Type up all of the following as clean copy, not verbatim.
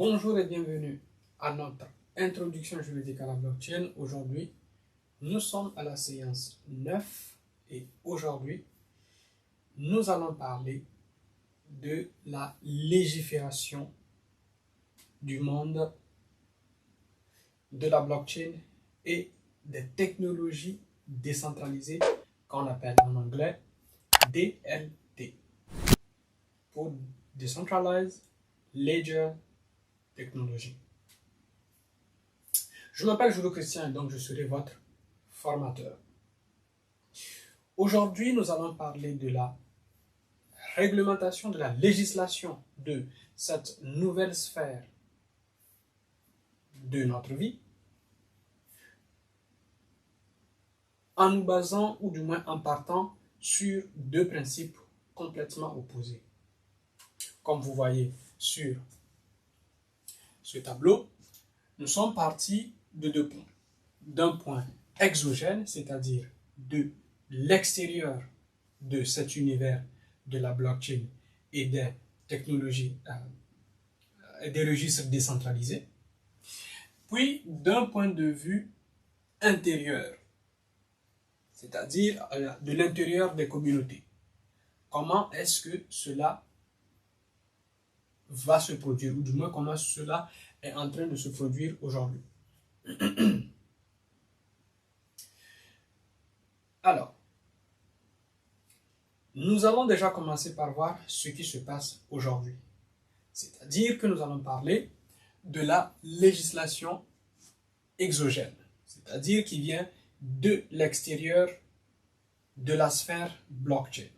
Bonjour et bienvenue à notre introduction juridique à la blockchain. Aujourd'hui, nous sommes à la séance 9 et aujourd'hui, nous allons parler de la légifération du monde de la blockchain et des technologies décentralisées qu'on appelle en anglais DLT pour Decentralized Ledger Technology. Je m'appelle Jules Christian et donc je serai votre formateur. Aujourd'hui, nous allons parler de la réglementation, de la législation de cette nouvelle sphère de notre vie en nous basant ou du moins en partant sur deux principes complètement opposés. Comme vous voyez sur ce tableau, nous sommes partis de deux points. D'un point exogène, c'est-à-dire de l'extérieur de cet univers de la blockchain et des technologies et des registres décentralisés, puis d'un point de vue intérieur, c'est-à-dire de l'intérieur des communautés. Comment est-ce que cela va se produire, ou du moins comment cela est en train de se produire aujourd'hui. Alors, nous allons déjà commencer par voir ce qui se passe aujourd'hui. C'est-à-dire que nous allons parler de la législation exogène, c'est-à-dire qui vient de l'extérieur de la sphère blockchain.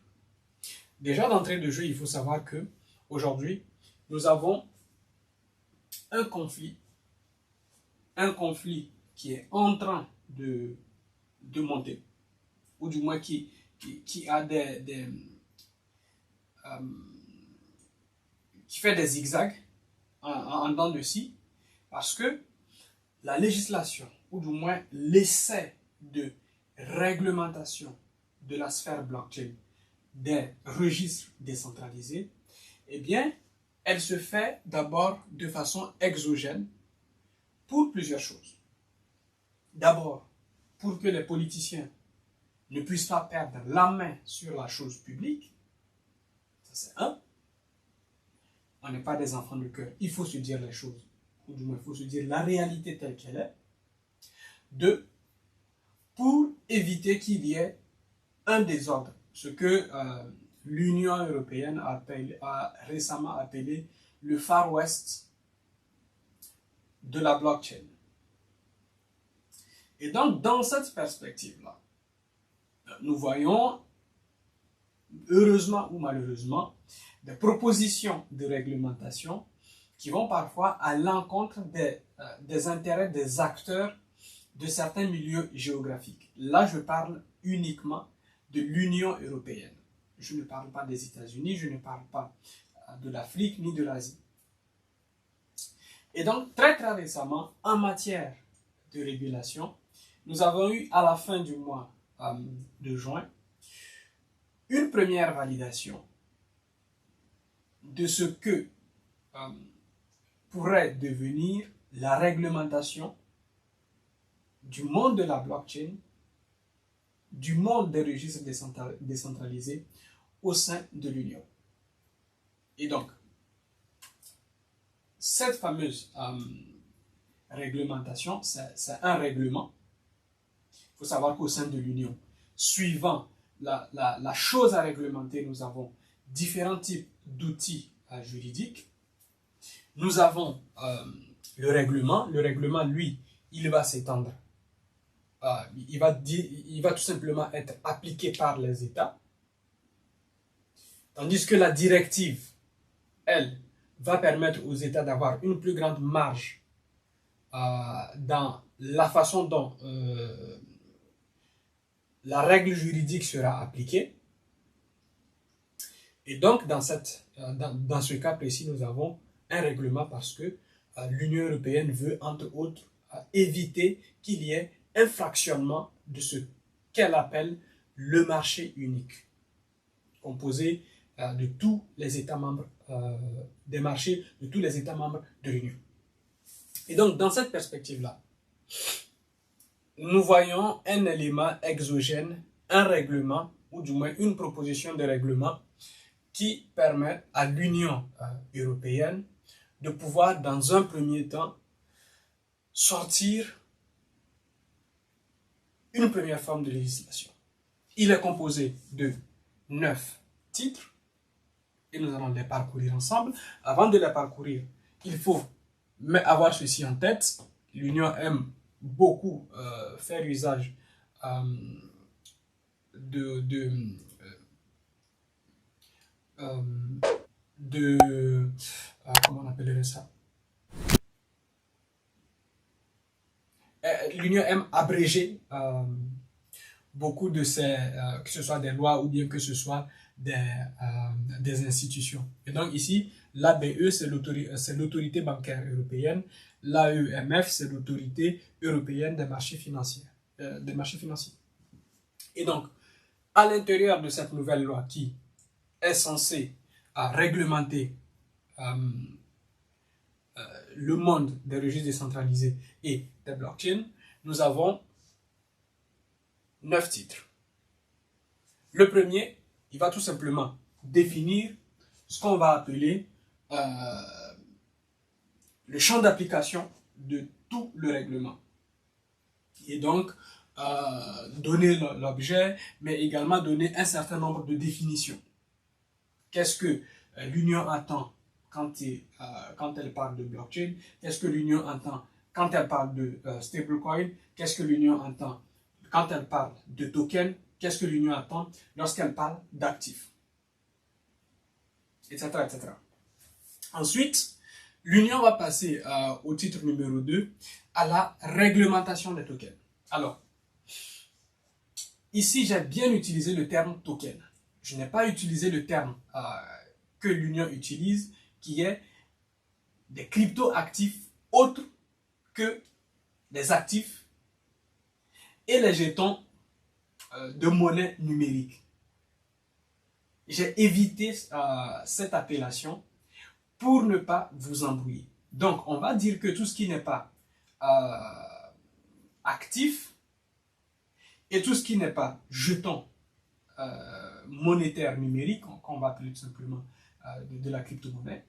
Déjà d'entrée de jeu, il faut savoir que aujourd'hui, nous avons un conflit qui est en train de monter, ou du moins qui a qui fait des zigzags en dents de scie, parce que la législation, ou du moins l'essai de réglementation de la sphère blockchain, des registres décentralisés, eh bien, elle se fait d'abord de façon exogène pour plusieurs choses. D'abord, pour que les politiciens ne puissent pas perdre la main sur la chose publique. Ça, c'est un. On n'est pas des enfants de cœur. Il faut se dire les choses. Ou du moins, il faut se dire la réalité telle qu'elle est. Deux, pour éviter qu'il y ait un désordre. Ce que l'Union européenne a récemment appelé le Far West de la blockchain. Et donc, dans cette perspective-là, nous voyons, heureusement ou malheureusement, des propositions de réglementation qui vont parfois à l'encontre des intérêts des acteurs de certains milieux géographiques. Là, je parle uniquement de l'Union européenne. Je ne parle pas des États-Unis, je ne parle pas de l'Afrique ni de l'Asie. Et donc, très récemment, en matière de régulation, nous avons eu à la fin du mois de juin une première validation de ce que pourrait devenir la réglementation du monde de la blockchain, du monde des registres décentralisés au sein de l'Union. Et donc, cette fameuse réglementation, c'est un règlement. Il faut savoir qu'au sein de l'Union, suivant la chose à réglementer, nous avons différents types d'outils juridiques. Nous avons le règlement. Le règlement, lui, il va s'étendre. Il va tout simplement être appliqué par les États. Tandis que la directive, elle, va permettre aux États d'avoir une plus grande marge dans la façon dont la règle juridique sera appliquée. Et donc, dans ce cas précis, nous avons un règlement parce que l'Union européenne veut, entre autres, éviter qu'il y ait un fractionnement de ce qu'elle appelle le marché unique, composé de tous les États membres des marchés, de tous les États membres de l'Union. Et donc, dans cette perspective-là, nous voyons un élément exogène, un règlement, ou du moins une proposition de règlement qui permet à l'Union européenne de pouvoir, dans un premier temps, sortir une première forme de législation. Il est composé de 9 titres et nous allons les parcourir ensemble. Avant de les parcourir, il faut avoir ceci en tête. L'Union aime beaucoup faire usage comment on appellerait ça? L'Union aime abréger beaucoup de ces, que ce soit des lois ou bien que ce soit des institutions. Et donc ici, l'ABE, c'est l'autorité bancaire européenne, l'AEMF, c'est l'autorité européenne des marchés financiers. Et donc, à l'intérieur de cette nouvelle loi qui est censée réglementer le monde des registres décentralisés et des blockchains, nous avons 9 titres. Le premier, il va tout simplement définir ce qu'on va appeler le champ d'application de tout le règlement. Et donc, donner l'objet, mais également donner un certain nombre de définitions. Qu'est-ce que l'Union attend quand elle parle de blockchain? Qu'est-ce que l'Union entend quand elle parle de stablecoin? Qu'est-ce que l'Union entend quand elle parle de token? Qu'est-ce que l'Union attend lorsqu'elle parle d'actifs? Etc., etc. Ensuite, l'Union va passer au titre numéro 2, à la réglementation des tokens. Alors, ici, j'ai bien utilisé le terme token. Je n'ai pas utilisé le terme que l'Union utilise, qui est des crypto-actifs autres que des actifs et les jetons de monnaie numérique. J'ai évité cette appellation pour ne pas vous embrouiller. Donc, on va dire que tout ce qui n'est pas actif et tout ce qui n'est pas jeton monétaire numérique, qu'on va appeler tout simplement de la crypto-monnaie,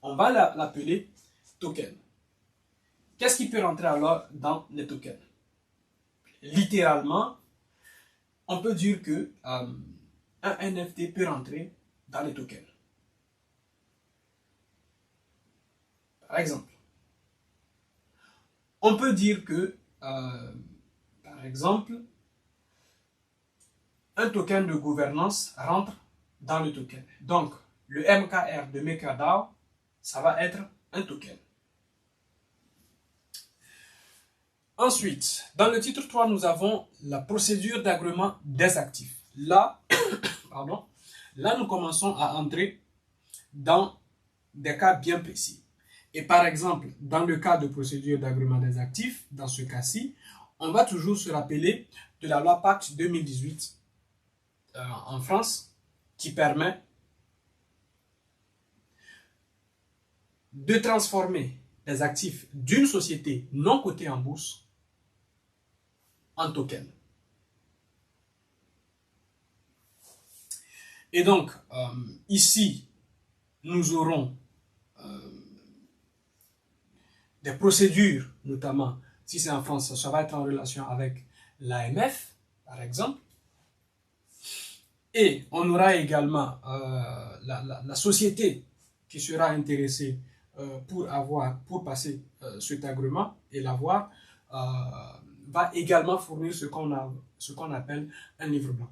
on va l'appeler token. Qu'est-ce qui peut rentrer alors dans les tokens? Littéralement, on peut dire que un NFT peut rentrer dans les tokens. Par exemple, on peut dire que, par exemple, un token de gouvernance rentre dans le token. Donc, le MKR de MakerDAO, ça va être un token. Ensuite, dans le titre 3, nous avons la procédure d'agrément des actifs. Là, nous commençons à entrer dans des cas bien précis. Et par exemple, dans le cas de procédure d'agrément des actifs, dans ce cas-ci, on va toujours se rappeler de la loi Pacte 2018 en France, qui permet de transformer les actifs d'une société non cotée en bourse en token. Et donc, ici, nous aurons des procédures, notamment, si c'est en France, ça va être en relation avec l'AMF, par exemple. Et on aura également la société qui sera intéressée pour passer cet agrément et l'avoir, va également fournir ce qu'on appelle un livre blanc.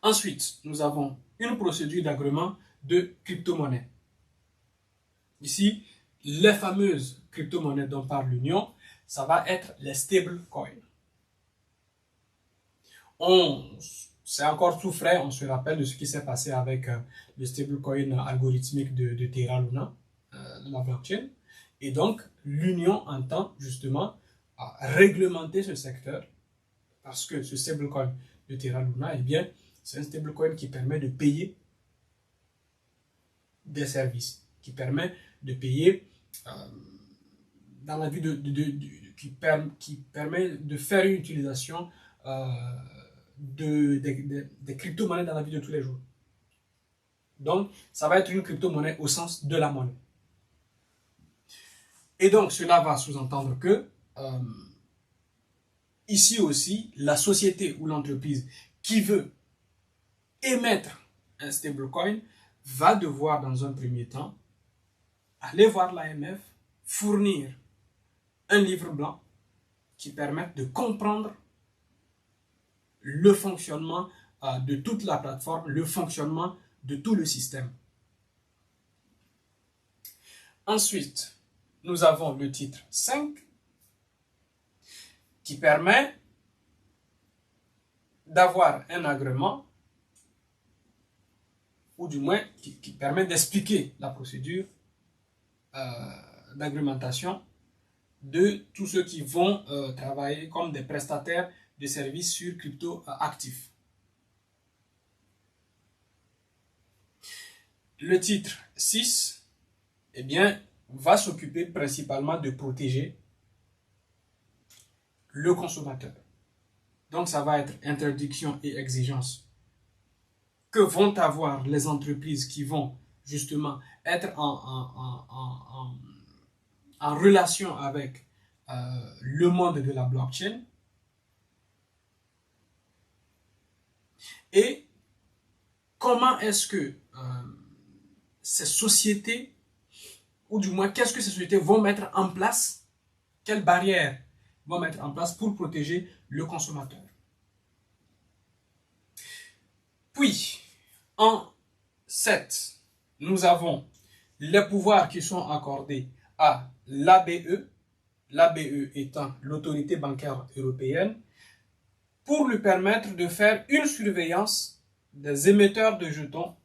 Ensuite, nous avons une procédure d'agrément de crypto-monnaie. Ici, les fameuses crypto-monnaies dont parle l'Union, ça va être les stablecoins. C'est encore tout frais, on se rappelle de ce qui s'est passé avec le stablecoin algorithmique de Terra Luna, de la blockchain. Et donc, l'Union entend justement réglementer ce secteur parce que ce stablecoin de Terra Luna, eh bien, C'est un stablecoin qui permet de payer des services, qui permet de payer dans la vie qui permet de faire une utilisation des crypto-monnaies dans la vie de tous les jours. Donc, ça va être une crypto-monnaie au sens de la monnaie. Et donc, cela va sous-entendre que ici aussi, la société ou l'entreprise qui veut émettre un stablecoin va devoir, dans un premier temps, aller voir l'AMF, fournir un livre blanc qui permette de comprendre le fonctionnement de toute la plateforme, le fonctionnement de tout le système. Ensuite, nous avons le titre 5 qui permet d'avoir un agrément ou du moins qui permet d'expliquer la procédure d'agrémentation de tous ceux qui vont travailler comme des prestataires de services sur crypto actifs. Le titre 6, eh bien, va s'occuper principalement de protéger le consommateur. Donc, ça va être interdiction et exigence que vont avoir les entreprises qui vont justement être en relation avec le monde de la blockchain. Et comment est-ce que ces sociétés, ou du moins qu'est-ce que ces sociétés vont mettre en place, quelles barrières vont mettre en place pour protéger le consommateur. Puis, en 7, nous avons les pouvoirs qui sont accordés à l'ABE, l'ABE étant l'autorité bancaire européenne, pour lui permettre de faire une surveillance des émetteurs de jetons,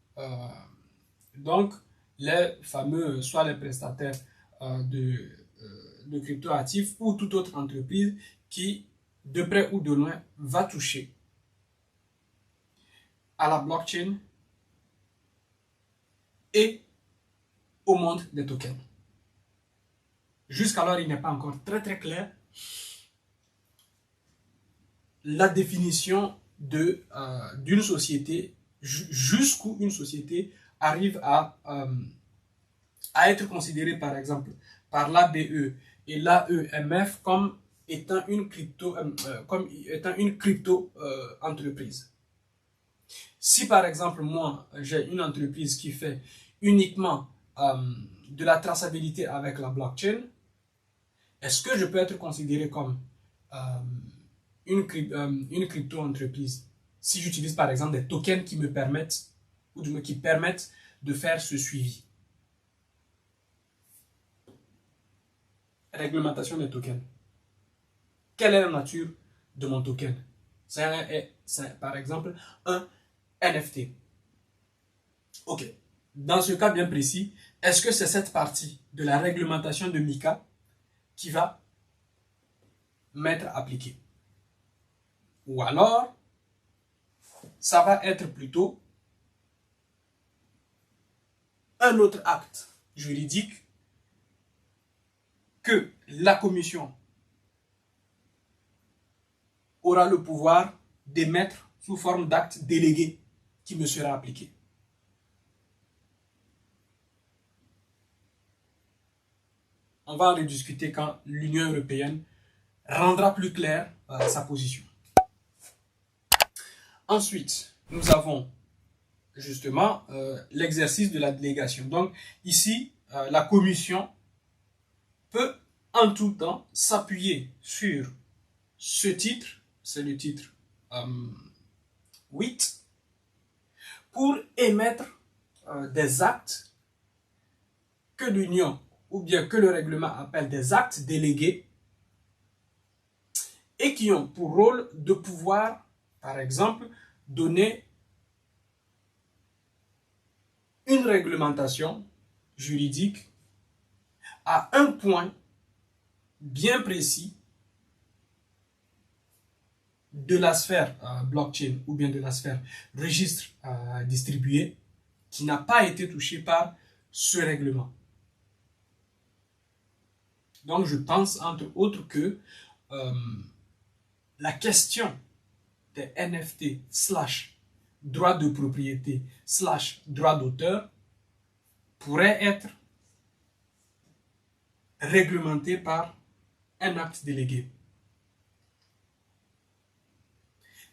donc les fameux, soit les prestataires de crypto-actifs ou toute autre entreprise qui, de près ou de loin, va toucher à la blockchain et au monde des tokens. Jusqu'alors, il n'est pas encore très clair la définition d'une société, jusqu'où une société arrive à être considérée, par exemple, par l'ABE et l'AEMF comme étant une crypto entreprise. Si par exemple, moi, j'ai une entreprise qui fait uniquement de la traçabilité avec la blockchain, est-ce que je peux être considéré comme une crypto-entreprise si j'utilise par exemple des tokens qui me permettent, ou du moins qui permettent de faire ce suivi? Réglementation des tokens. Quelle est la nature de mon token? C'est par exemple un NFT. Ok. Dans ce cas bien précis, est-ce que c'est cette partie de la réglementation de MiCA qui va m'être appliquée? Ou alors, ça va être plutôt un autre acte juridique que la commission aura le pouvoir d'émettre sous forme d'acte délégué qui me sera appliqué. On va en rediscuter quand l'Union européenne rendra plus claire sa position. Ensuite, nous avons justement l'exercice de la délégation. Donc ici, la commission peut en tout temps s'appuyer sur ce titre, c'est le titre 8, pour émettre des actes que l'Union ou bien que le règlement appelle des actes délégués et qui ont pour rôle de pouvoir, par exemple, donner une réglementation juridique à un point bien précis de la sphère blockchain ou bien de la sphère registre distribué qui n'a pas été touché par ce règlement. Donc je pense entre autres que la question des NFT slash droit de propriété slash droit d'auteur pourrait être réglementée par un acte délégué.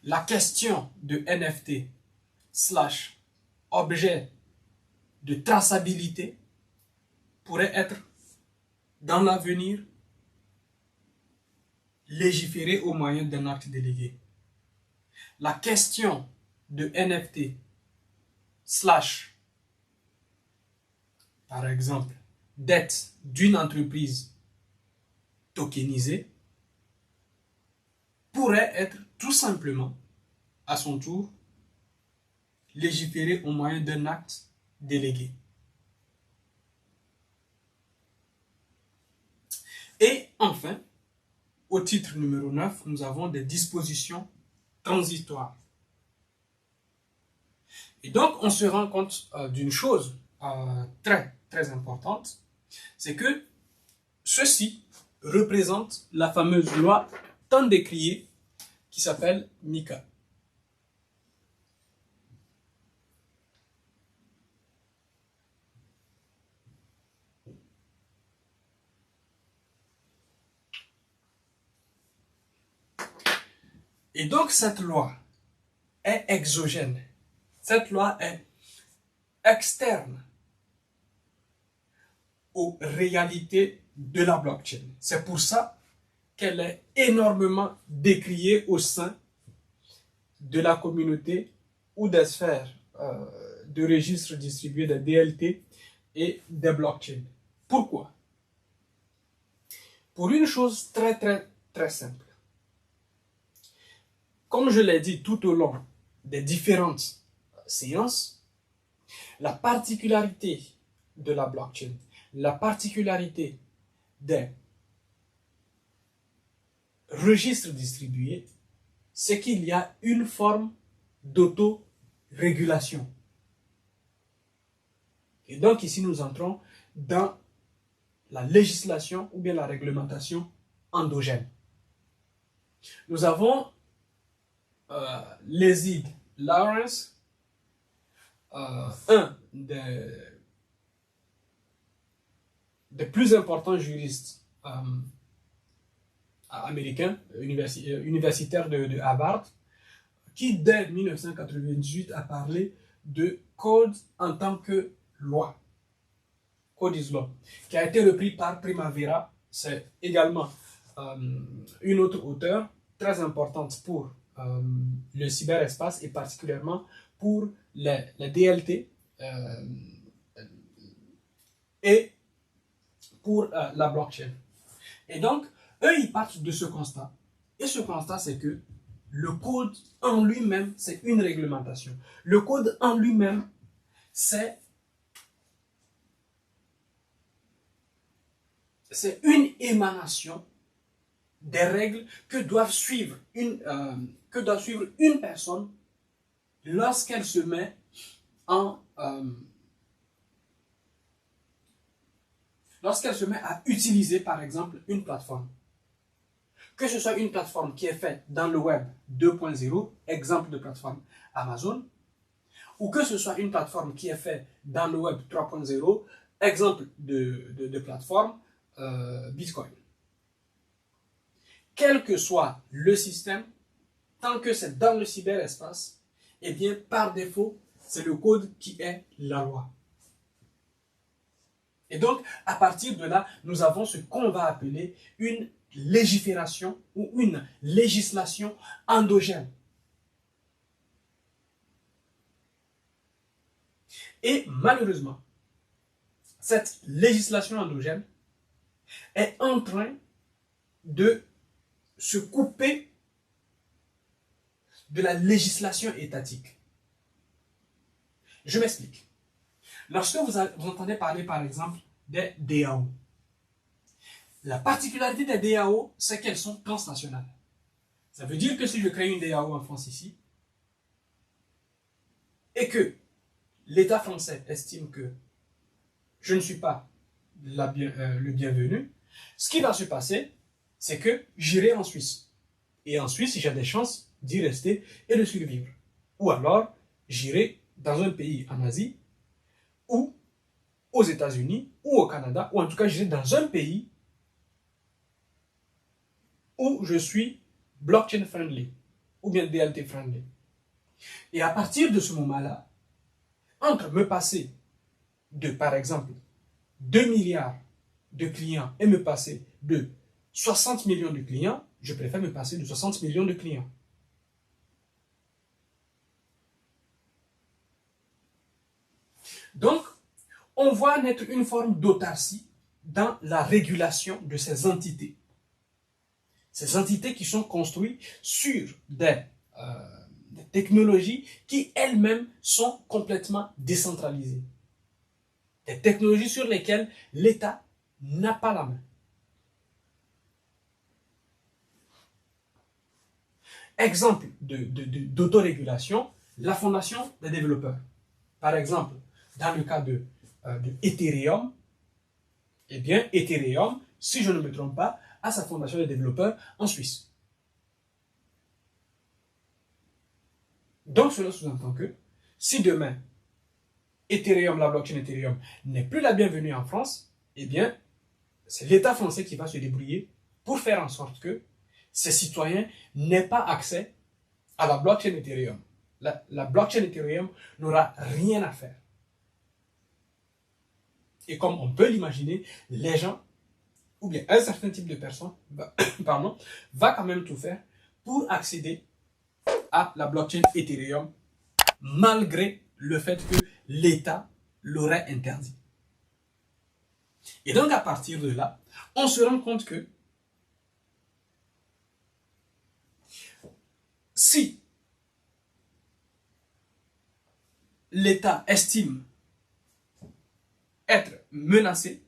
La question de NFT slash objet de traçabilité pourrait être dans l'avenir légiférée au moyen d'un acte délégué. La question de NFT slash, par exemple, dette d'une entreprise tokenisée pourrait être tout simplement, à son tour, légiférée au moyen d'un acte délégué. Et enfin, au titre numéro 9, nous avons des dispositions transitoires. Et donc, on se rend compte d'une chose très, très importante, c'est que ceci représente la fameuse loi tant décriée qui s'appelle MiCA. Et donc, cette loi est exogène. Cette loi est externe aux réalités de la blockchain. C'est pour ça qu'elle est énormément décriée au sein de la communauté ou des sphères de registres distribués des DLT et des blockchains. Pourquoi? Pour une chose très très très simple. Comme je l'ai dit tout au long des différentes séances, la particularité de la blockchain, la particularité des registres distribués, c'est qu'il y a une forme d'autorégulation. Et donc ici nous entrons dans la législation ou bien la réglementation endogène. Nous avons Leslie Lawrence, un des plus importants juristes américains, universitaires de Harvard, qui dès 1998 a parlé de code en tant que loi. Code is law, qui a été repris par Primavera. C'est également une autre auteure très importante pour le cyberespace et particulièrement pour les DLT et pour la blockchain. Et donc, eux, ils partent de ce constat. Et ce constat, c'est que le code en lui-même, c'est une réglementation. Le code en lui-même, c'est une émanation des règles que doit suivre une personne lorsqu'elle se met à utiliser par exemple une plateforme. Que ce soit une plateforme qui est faite dans le web 2.0, exemple de plateforme Amazon, ou que ce soit une plateforme qui est faite dans le web 3.0, exemple de plateforme Bitcoin. Quel que soit le système, tant que c'est dans le cyberespace, eh bien, par défaut, c'est le code qui est la loi. Et donc, à partir de là, nous avons ce qu'on va appeler une légifération ou une législation endogène. Et malheureusement, cette législation endogène est en train de se couper de la législation étatique. Je m'explique. Lorsque vous entendez parler, par exemple, des DAO, la particularité des DAO, c'est qu'elles sont transnationales. Ça veut dire que si je crée une DAO en France ici, et que l'État français estime que je ne suis pas le bienvenu, ce qui va se passer, c'est que j'irai en Suisse. Et en Suisse, j'ai des chances d'y rester et de survivre. Ou alors, j'irai dans un pays en Asie, ou aux États-Unis, ou au Canada, ou en tout cas, j'irai dans un pays où je suis blockchain friendly, ou bien DLT friendly. Et à partir de ce moment-là, entre me passer de, par exemple, 2 milliards de clients et me passer de 60 millions de clients, je préfère me passer de 60 millions de clients. Donc, on voit naître une forme d'autarcie dans la régulation de ces entités. Ces entités qui sont construites sur des technologies qui elles-mêmes sont complètement décentralisées. Des technologies sur lesquelles l'État n'a pas la main. Exemple d'autorégulation, la fondation des développeurs. Par exemple, dans le cas de Ethereum, eh bien, Ethereum, si je ne me trompe pas, a sa fondation des développeurs en Suisse. Donc, cela sous-entend que si demain, Ethereum, la blockchain Ethereum, n'est plus la bienvenue en France, eh bien, c'est l'État français qui va se débrouiller pour faire en sorte que ses citoyens n'aient pas accès à la blockchain Ethereum. La blockchain Ethereum n'aura rien à faire. Et comme on peut l'imaginer, les gens, ou bien un certain type de personne, va quand même tout faire pour accéder à la blockchain Ethereum, malgré le fait que l'État l'aurait interdit. Et donc, à partir de là, on se rend compte que si l'État estime être menacé,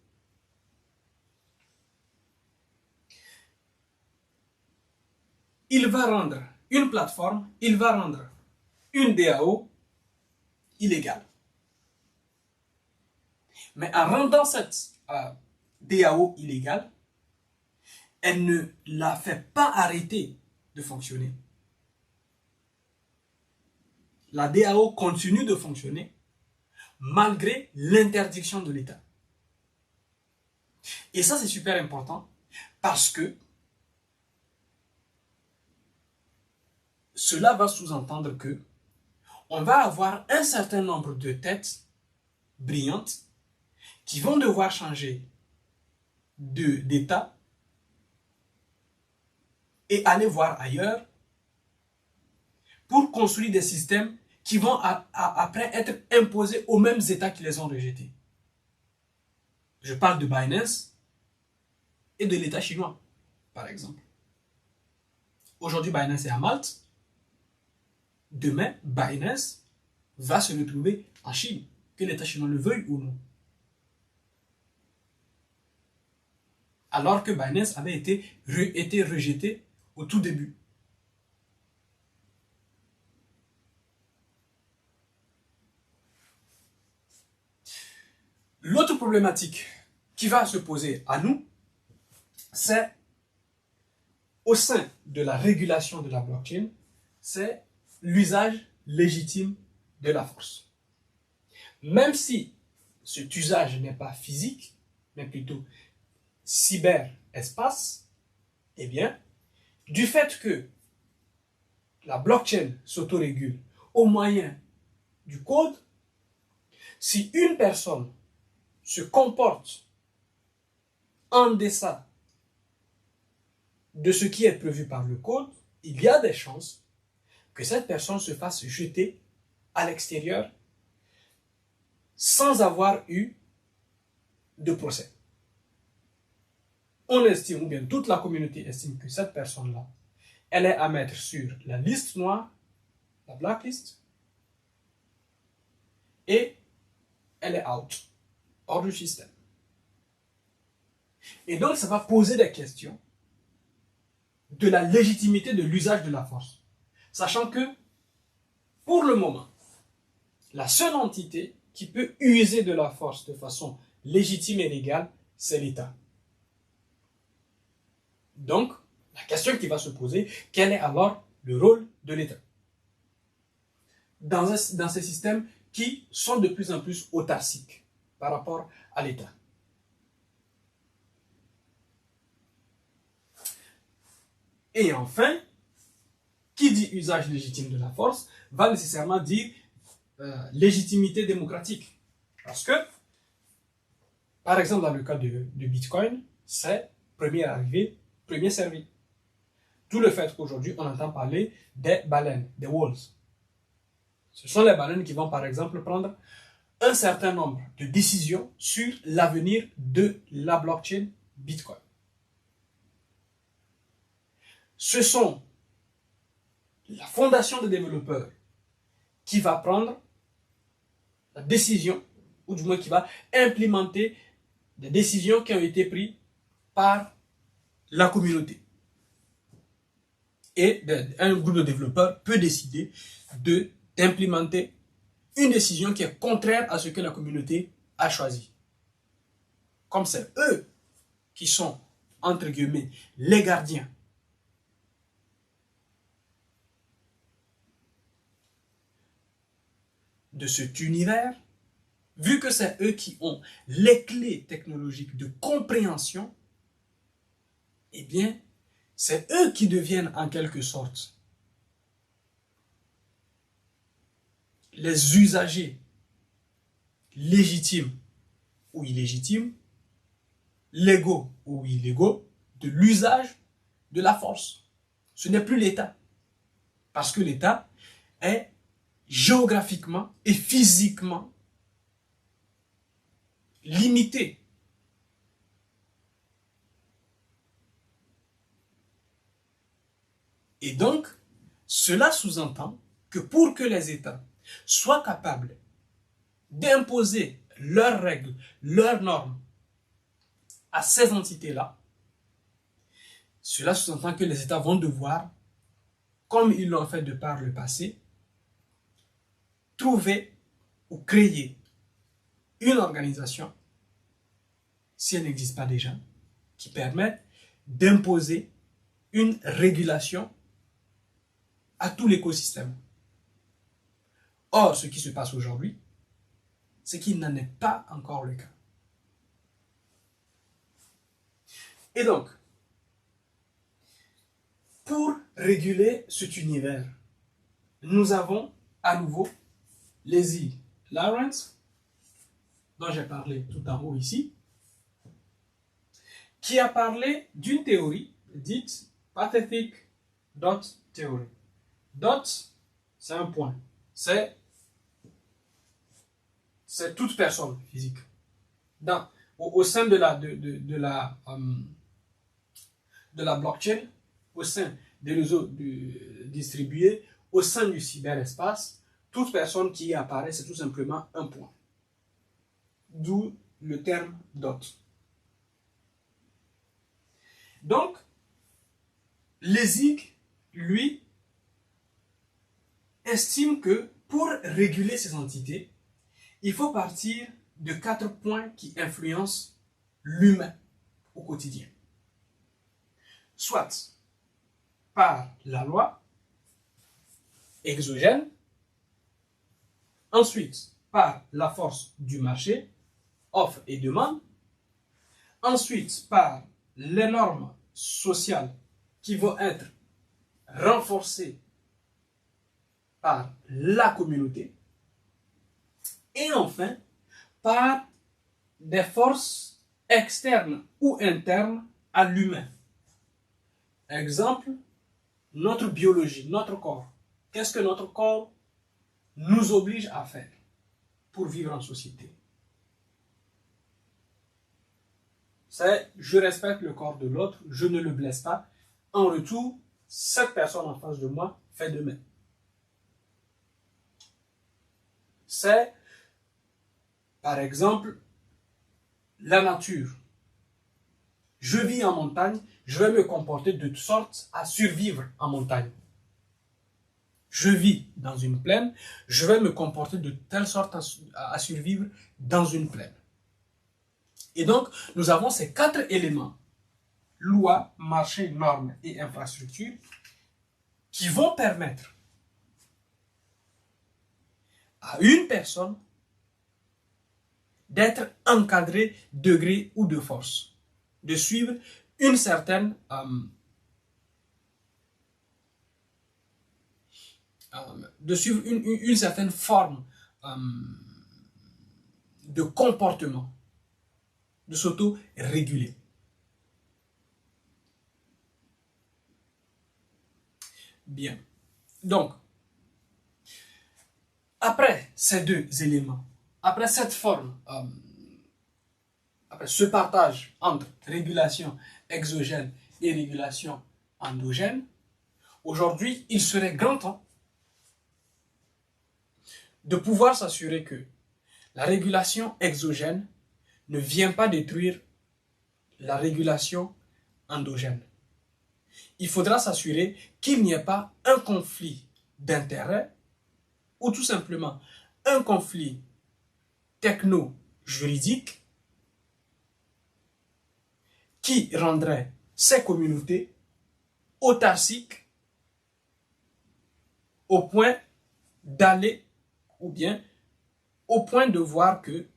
il va rendre une plateforme, il va rendre une DAO illégale. Mais en rendant cette DAO illégale, elle ne la fait pas arrêter de fonctionner. La DAO continue de fonctionner malgré l'interdiction de l'État. Et ça, c'est super important parce que cela va sous-entendre que on va avoir un certain nombre de têtes brillantes qui vont devoir changer d'État et aller voir ailleurs pour construire des systèmes qui vont après être imposés aux mêmes États qui les ont rejetés. Je parle de Binance et de l'État chinois, par exemple. Aujourd'hui, Binance est à Malte. Demain, Binance va se retrouver en Chine, que l'État chinois le veuille ou non. Alors que Binance avait été rejeté au tout début. L'autre problématique qui va se poser à nous, c'est au sein de la régulation de la blockchain, c'est l'usage légitime de la force. Même si cet usage n'est pas physique, mais plutôt cyberespace, eh bien, du fait que la blockchain s'autorégule au moyen du code, si une personne se comporte en deçà de ce qui est prévu par le code, il y a des chances que cette personne se fasse jeter à l'extérieur sans avoir eu de procès. On estime, ou bien toute la communauté estime que cette personne-là, elle est à mettre sur la liste noire, la blacklist, et elle est out, hors du système. Et donc, ça va poser des questions de la légitimité de l'usage de la force. Sachant que, pour le moment, la seule entité qui peut user de la force de façon légitime et légale, c'est l'État. Donc, la question qui va se poser, quel est alors le rôle de l'État dans ces systèmes qui sont de plus en plus autarciques par rapport à l'État? Et enfin, qui dit usage légitime de la force va nécessairement dire légitimité démocratique. Parce que, par exemple, dans le cas de Bitcoin, c'est premier arrivé, premier servi. D'où le fait qu'aujourd'hui, on entend parler des baleines, des whales. Ce sont les baleines qui vont, par exemple, prendre un certain nombre de décisions sur l'avenir de la blockchain Bitcoin. Ce sont la fondation des développeurs qui va prendre la décision, ou du moins qui va implémenter des décisions qui ont été prises par la communauté. Et un groupe de développeurs peut décider d'implémenter une décision qui est contraire à ce que la communauté a choisi. Comme c'est eux qui sont, entre guillemets, les gardiens de cet univers, vu que c'est eux qui ont les clés technologiques de compréhension, eh bien, c'est eux qui deviennent en quelque sorte les usagers légitimes ou illégitimes, légaux ou illégaux, de l'usage de la force. Ce n'est plus l'État. Parce que l'État est géographiquement et physiquement limité. Et donc, cela sous-entend que pour que les États soient capables d'imposer leurs règles, leurs normes à ces entités-là, cela sous-entend que les États vont devoir, comme ils l'ont fait de par le passé, trouver ou créer une organisation, si elle n'existe pas déjà, qui permet d'imposer une régulation à tout l'écosystème. Or, ce qui se passe aujourd'hui, c'est qu'il n'en est pas encore le cas. Et donc, pour réguler cet univers, nous avons à nouveau les îles Lawrence, dont j'ai parlé tout en haut ici, qui a parlé d'une théorie dite Pathetic Dot Theory. Dot, c'est un point. C'est toute personne physique. Au sein de la blockchain, au sein des réseaux distribués, au sein du cyberespace, toute personne qui y apparaît, c'est tout simplement un point. D'où le terme dot. Donc, Lessig, lui, estime que pour réguler ces entités, il faut partir de 4 points qui influencent l'humain au quotidien. Soit par la loi exogène, ensuite par la force du marché, offre et demande, ensuite par les normes sociales qui vont être renforcées par la communauté, et enfin par des forces externes ou internes à l'humain. Exemple, notre biologie, notre corps. Qu'est-ce que notre corps nous oblige à faire pour vivre en société? C'est je respecte le corps de l'autre, je ne le blesse pas. En retour, cette personne en face de moi fait de même. C'est, par exemple, la nature. Je vis en montagne, je vais me comporter de sorte à survivre en montagne. Je vis dans une plaine, je vais me comporter de telle sorte à survivre dans une plaine. Et donc, nous avons ces 4 éléments, loi, marché, normes et infrastructures, qui vont permettre à une personne d'être encadrée de gré ou de force, de suivre une certaine une certaine forme de comportement, de s'auto-réguler. Bien. Donc, après ces 2 éléments, après cette forme, après ce partage entre régulation exogène et régulation endogène, aujourd'hui, il serait grand temps de pouvoir s'assurer que la régulation exogène ne vient pas détruire la régulation endogène. Il faudra s'assurer qu'il n'y ait pas un conflit d'intérêts ou tout simplement un conflit techno-juridique qui rendrait ces communautés autarciques au point d'aller ou bien au point de voir que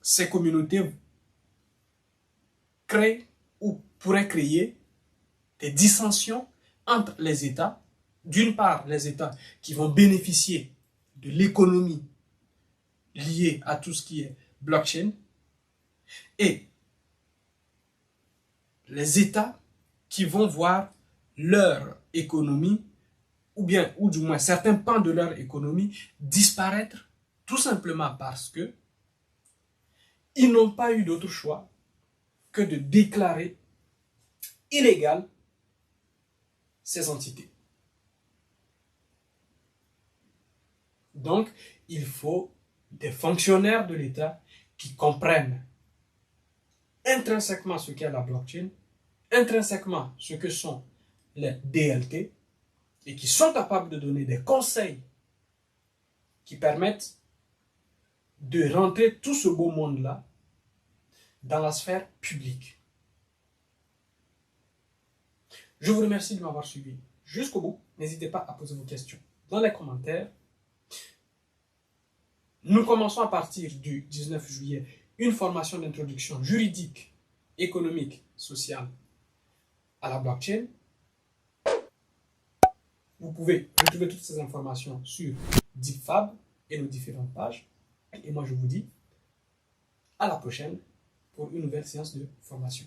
ces communautés créent ou pourraient créer des dissensions entre les États. D'une part, les États qui vont bénéficier de l'économie liée à tout ce qui est blockchain et les États qui vont voir leur économie ou du moins certains pans de leur économie disparaître tout simplement parce que ils n'ont pas eu d'autre choix que de déclarer illégales ces entités. Donc, il faut des fonctionnaires de l'État qui comprennent intrinsèquement ce qu'est la blockchain, intrinsèquement ce que sont les DLT, et qui sont capables de donner des conseils qui permettent de rentrer tout ce beau monde-là dans la sphère publique. Je vous remercie de m'avoir suivi jusqu'au bout. N'hésitez pas à poser vos questions dans les commentaires. Nous commençons à partir du 19 juillet une formation d'introduction juridique, économique, sociale à la blockchain. Vous pouvez retrouver toutes ces informations sur DeepFab et nos différentes pages. Et moi, je vous dis à la prochaine pour une nouvelle séance de formation.